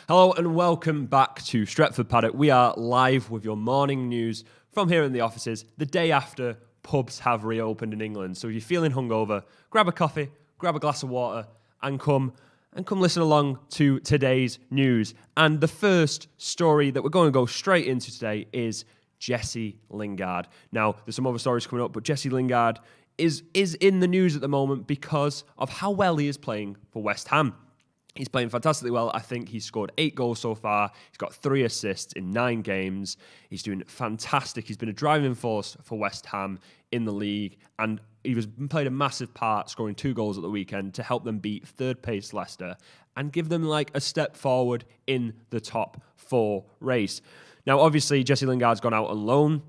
Hello and welcome back to Stretford, Paddock. We are live with your morning news from here in the offices the day after pubs have reopened in England. So if you're feeling hungover, grab a coffee, grab a glass of water and come listen along to today's news. And the first story that we're going to go straight into today is Jesse Lingard. Now, there's some other stories coming up, but Jesse Lingard is in the news at the moment because of how well he is playing for West Ham. He's playing fantastically well. I think he's scored 8 goals so far. He's got 3 assists in 9 games. He's doing fantastic. He's been a driving force for West Ham in the league, and played a massive part, scoring 2 goals at the weekend to help them beat third-place Leicester and give them like a step forward in the top 4 race. Now, obviously, Jesse Lingard's gone out on loan.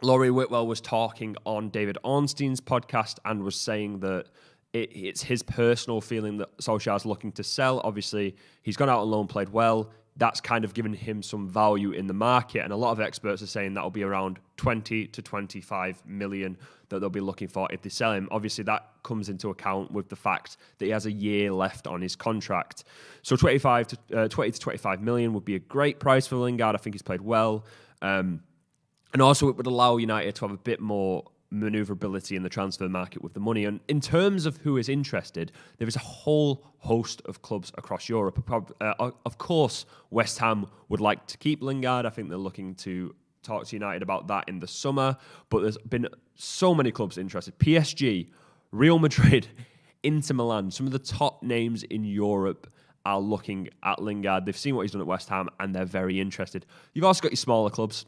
Laurie Whitwell was talking on David Ornstein's podcast and was saying that it's his personal feeling that Solskjaer's looking to sell. Obviously, he's gone out on loan, played well. That's kind of given him some value in the market. And a lot of experts are saying that'll be around 20 to 25 million that they'll be looking for if they sell him. Obviously, that comes into account with the fact that he has a year left on his contract. So 20 to 25 million would be a great price for Lingard. I think he's played well. And also, it would allow United to have a bit more maneuverability in the transfer market with the money. And in terms of who is interested, there is a whole host of clubs across Europe. Of course, West Ham would like to keep Lingard. I think they're looking to talk to United about that in the summer. But there's been so many clubs interested. PSG, Real Madrid, Inter Milan, some of the top names in Europe are looking at Lingard. They've seen what he's done at West Ham and they're very interested. You've also got your smaller clubs,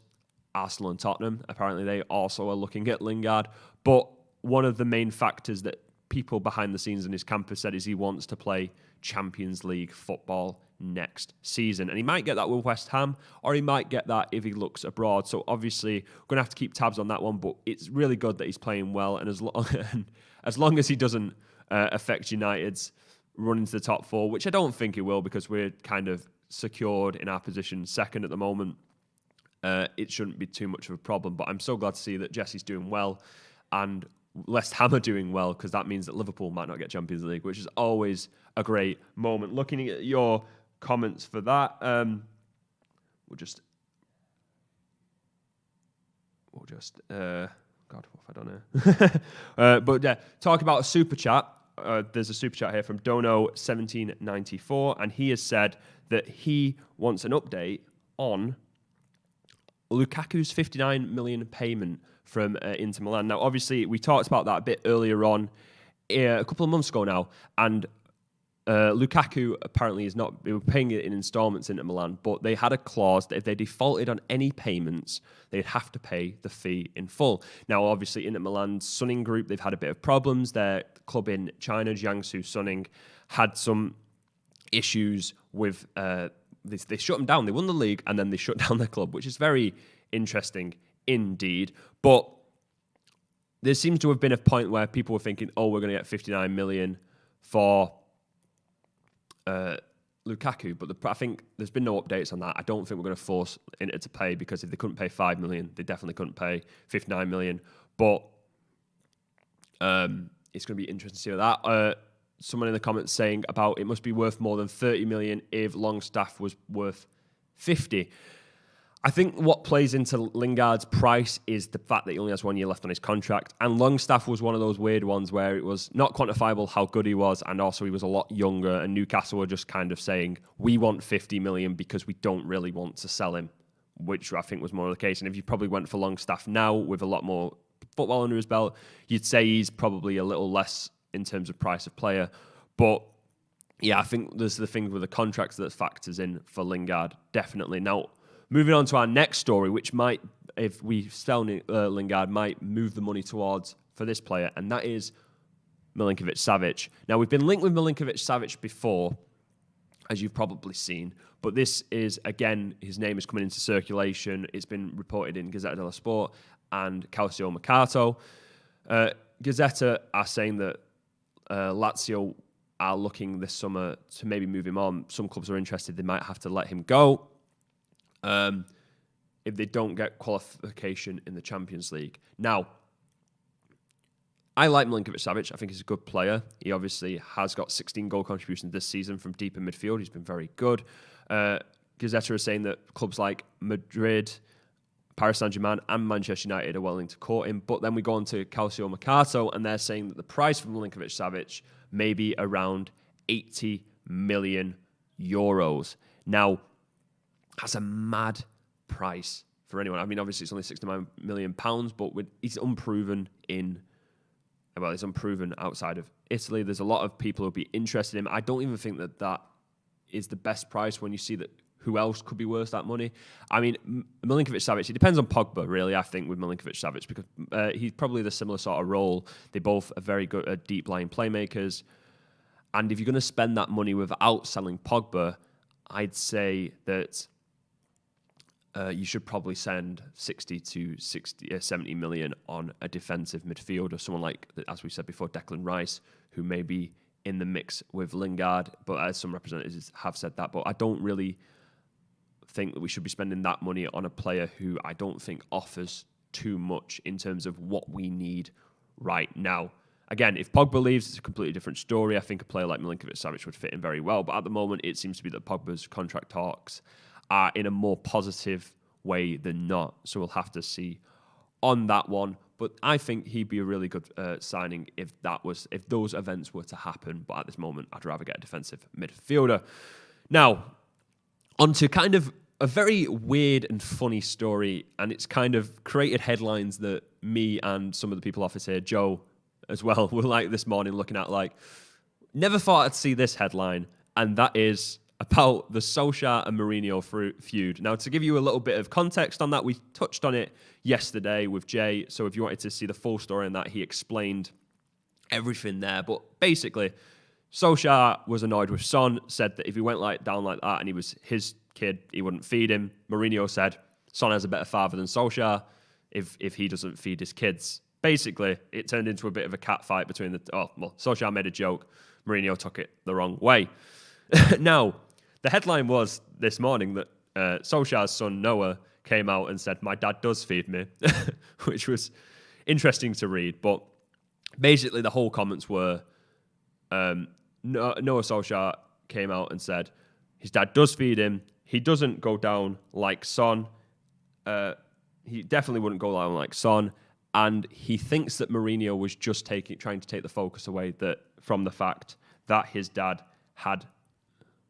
Arsenal and Tottenham. Apparently they also are looking at Lingard. But one of the main factors that people behind the scenes in his camp have said is he wants to play Champions League football next season. And he might get that with West Ham, or he might get that if he looks abroad. So obviously, we're going to have to keep tabs on that one. But it's really good that he's playing well. And as long as he doesn't affect United's run into the top 4, which I don't think he will, because we're kind of secured in our position second at the moment, it shouldn't be too much of a problem. But I'm so glad to see that Jesse's doing well and West Ham are doing well, because that means that Liverpool might not get Champions League, which is always a great moment. Looking at your comments for that, we'll just God, what have I done here? But yeah, talk about a super chat. There's a super chat here from Dono1794, and he has said that he wants an update on Lukaku's 69 million payment from Inter Milan. Now, obviously, we talked about that a bit earlier on, a couple of months ago now, and Lukaku apparently is not. They were paying it in installments Inter Milan, but they had a clause that if they defaulted on any payments, they'd have to pay the fee in full. Now, obviously, Inter Milan's Suning Group, they've had a bit of problems. Their club in China, Jiangsu Suning, had some issues with. They shut them down. They won the league and then they shut down their club, which is very interesting indeed. But there seems to have been a point where people were thinking, oh, we're going to get 59 million for Lukaku. But I think there's been no updates on that. I don't think we're going to force Inter to pay, because if they couldn't pay 5 million, they definitely couldn't pay 59 million. But it's going to be interesting to see that. Someone in the comments saying about it must be worth more than 30 million if Longstaff was worth 50. I think what plays into Lingard's price is the fact that he only has 1 year left on his contract. And Longstaff was one of those weird ones where it was not quantifiable how good he was, and also he was a lot younger, and Newcastle were just kind of saying, we want 50 million because we don't really want to sell him, which I think was more of the case. And if you probably went for Longstaff now with a lot more football under his belt, you'd say he's probably a little less in terms of price of player. But yeah, I think there's the thing with the contracts that factors in for Lingard, definitely. Now, moving on to our next story, which might, if we sell Lingard, might move the money towards for this player, and that is Milinkovic-Savic. Now, we've been linked with Milinkovic-Savic before, as you've probably seen, but this is, again, his name is coming into circulation. It's been reported in Gazzetta dello Sport and Calcio Mercato. Gazzetta are saying that Lazio are looking this summer to maybe move him on. Some clubs are interested. They might have to let him go if they don't get qualification in the Champions League. Now, I like Milinkovic-Savic. I think he's a good player. He obviously has got 16 goal contributions this season from deep in midfield. He's been very good. Gazzetta is saying that clubs like Madrid, Paris Saint-Germain and Manchester United are willing to court him. But then we go on to Calcio Mercato, and they're saying that the price for Milinkovic-Savic may be around 80 million euros. Now, that's a mad price for anyone. I mean, obviously, it's only £69 million, but he's unproven he's unproven outside of Italy. There's a lot of people who'll be interested in him. I don't even think that is the best price when you see that who else could be worth that money. I mean, Milinkovic-Savic, it depends on Pogba, really, I think, with Milinkovic-Savic, because he's probably the similar sort of role. They both are very good deep-lying playmakers. And if you're going to spend that money without selling Pogba, I'd say that you should probably send 70 million on a defensive midfielder, someone like, as we said before, Declan Rice, who may be in the mix with Lingard, but as some representatives have said that. But I don't really think that we should be spending that money on a player who I don't think offers too much in terms of what we need right now. Again, if Pogba leaves, it's a completely different story. I think a player like Milinkovic-Savic would fit in very well. But at the moment, it seems to be that Pogba's contract talks are in a more positive way than not. So we'll have to see on that one. But I think he'd be a really good signing if those events were to happen. But at this moment, I'd rather get a defensive midfielder. Now, on to kind of a very weird and funny story. And it's kind of created headlines that me and some of the people office here, Joe as well, were like this morning looking at like, never thought I'd see this headline. And that is about the Solskjaer and Mourinho feud. Now, to give you a little bit of context on that, we touched on it yesterday with Jay. So if you wanted to see the full story on that, he explained everything there. But basically, Solskjaer was annoyed with Son, said that if he went down like that and he was his kid, he wouldn't feed him. Mourinho said Son has a better father than Solskjaer if he doesn't feed his kids. Basically, it turned into a bit of a cat fight between Solskjaer made a joke. Mourinho took it the wrong way. Now, the headline was this morning that Solskjaer's son, Noah, came out and said, "My dad does feed me," which was interesting to read. But basically, the whole comments were, Noah Solskjaer came out and said, his dad does feed him. He doesn't go down like Son. He definitely wouldn't go down like Son. And he thinks that Mourinho was just trying to take the focus away from the fact that his dad had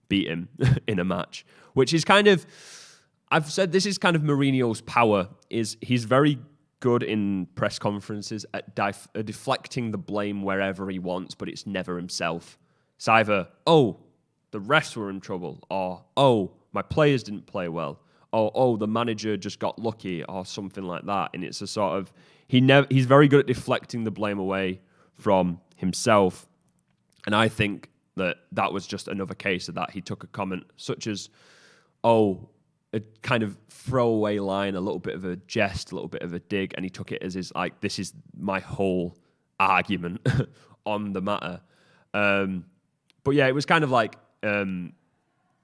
beat him in a match, which is kind of, I've said this is kind of Mourinho's power, is he's very good in press conferences at deflecting the blame wherever he wants, but it's never himself. It's either, the refs were in trouble, or, my players didn't play well, or, the manager just got lucky, or something like that. And it's a sort of, he's very good at deflecting the blame away from himself. And I think that was just another case of that. He took a comment such as, a kind of throwaway line, a little bit of a jest, a little bit of a dig, and he took it as this is my whole argument on the matter. But yeah, it was kind of like one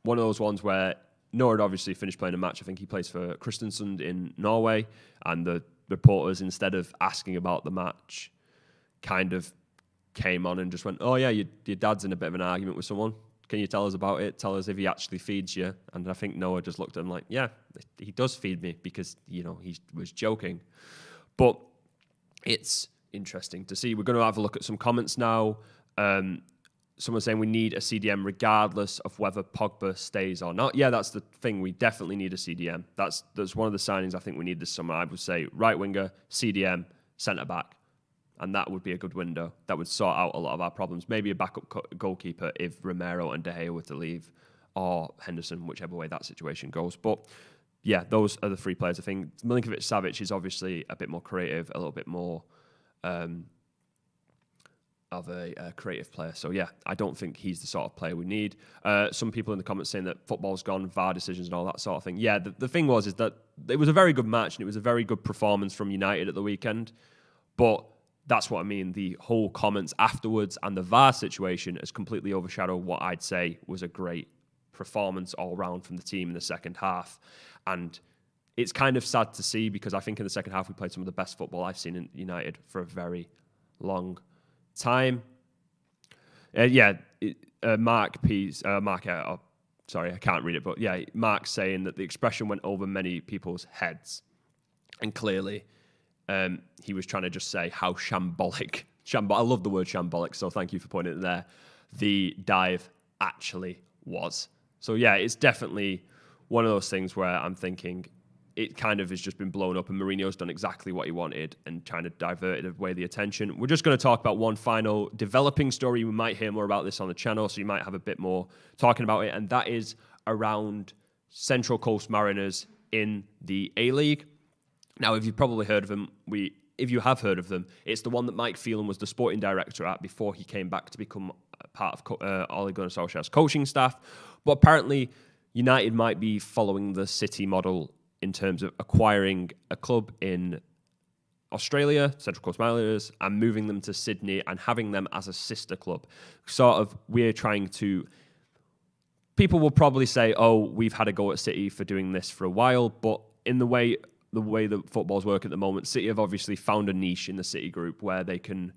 of those ones where Noah had obviously finished playing a match. I think he plays for Kristiansund in Norway, and the reporters, instead of asking about the match, kind of came on and just went, "Oh yeah, your dad's in a bit of an argument with someone. Can you tell us about it? Tell us if he actually feeds you." And I think Noah just looked at him like, "Yeah, he does feed me," because, he was joking. But it's interesting to see. We're going to have a look at some comments now. Someone saying we need a CDM regardless of whether Pogba stays or not. Yeah, that's the thing. We definitely need a CDM. That's one of the signings I think we need this summer. I would say right winger, CDM, centre back. And that would be a good window. That would sort out a lot of our problems. Maybe a backup goalkeeper if Romero and De Gea were to leave, or Henderson, whichever way that situation goes. But yeah, those are the three players. I think Milinkovic-Savic is obviously a bit more creative, a little bit more of a creative player. So yeah, I don't think he's the sort of player we need. Some people in the comments saying that football's gone, VAR decisions and all that sort of thing. Yeah, the thing is that it was a very good match and it was a very good performance from United at the weekend. But that's what I mean. The whole comments afterwards and the VAR situation has completely overshadowed what I'd say was a great performance all round from the team in the second half. And it's kind of sad to see, because I think in the second half we played some of the best football I've seen in United for a very long time. Sorry, I can't read it, but yeah, Mark saying that the expression went over many people's heads. And clearly, he was trying to just say how shambolic, I love the word shambolic, so thank you for pointing it there, the dive actually was. So yeah, it's definitely one of those things where I'm thinking it kind of has just been blown up and Mourinho's done exactly what he wanted and trying to divert away the attention. We're just going to talk about one final developing story. We might hear more about this on the channel, so you might have a bit more talking about it, and that is around Central Coast Mariners in the A-League. Now, if you've probably heard of them, if you have heard of them, it's the one that Mike Phelan was the sporting director at before he came back to become part of Ole Gunnar Solskjaer's coaching staff. But apparently, United might be following the City model in terms of acquiring a club in Australia, Central Coast Mariners, and moving them to Sydney and having them as a sister club. People will probably say, oh, we've had a go at City for doing this for a while, but in the way that footballs work at the moment, City have obviously found a niche in the City group where they can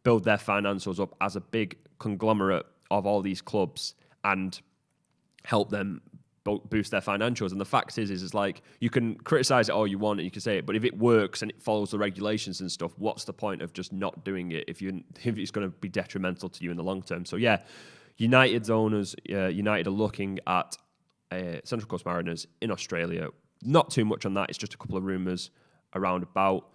build their financials up as a big conglomerate of all these clubs and help them boost their financials. And the fact is like, you can criticize it all you want and you can say it, but if it works and it follows the regulations and stuff, what's the point of just not doing it if it's going to be detrimental to you in the long term? So yeah, United's owners, United are looking at Central Coast Mariners in Australia. Not too much on that. It's just a couple of rumours around about,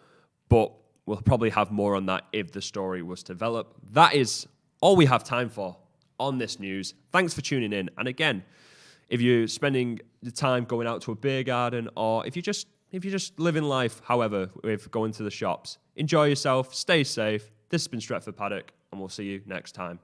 but we'll probably have more on that if the story was to develop. That is all we have time for on this news. Thanks for tuning in. And again, if you're spending the time going out to a beer garden, or if you're just living life, however, with going to the shops, enjoy yourself, stay safe. This has been Stretford Paddock, and we'll see you next time.